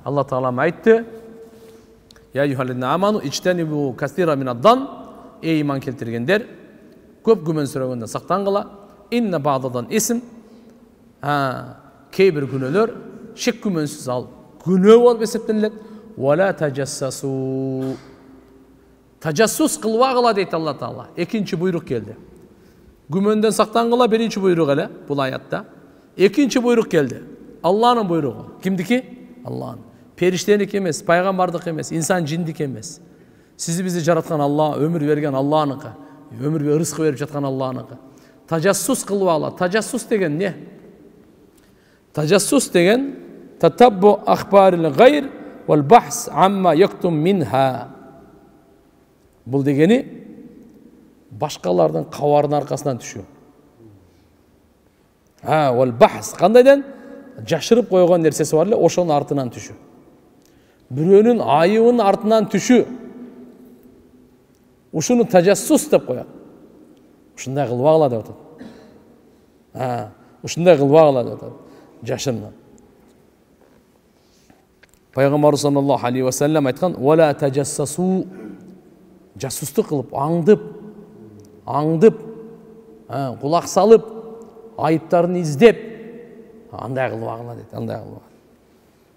Алла Тағала айтты: "Я юхаллина аману ичтанибу кастира минаддан", ей иман келтіргендер, көп күмән сүрәгенден сақтанғыла. Инна бa'дадан исм, кейбір күнәлер шек күмәнсіз ал күнә болып есептеледі. Вала таджассасу, таджассус қылбағыла дейді Алла Тағала. Екінші бұйрық келді. Күмәнден сақтанғыла бірінші бұйрық әлі бұл аятта. Екінші бұйрық келді. Алланың бұйрығы. Кімдікі? Алланың. Періштенікі емес, пайғамбардық емес, инсан жиндік емес. Сізді бізді жаратқан Алла, өмір берген Алланыкі, өмірге ырысқы беріп жатқан Алланыкі. Таджассус қылбағыла. Таджассус деген не? Таджассус деген татаббу ахбарил гайр вал бахс амма яктум минха. Бұл дегені башқалардың қауардың арқасынан түшу. Вал бахс қандайдан? Жашырып қойған нәрсесі бар, ошоның артынан түшу. Біреуінің айыбының артынан түшу. Ушуну таджассус деп қояды. Ушундай кылбагыла деп атат. Ушундай кылбагыла деп атат. Жашырынан. Пайғамбар саллаллаху алейхи ва саллям айтқан: "Вала таджассасу", жасустық қылып, аңдып, құлақ салып, айыптарын іздеп, андай қылбағыла дейді, андай қылбағыла.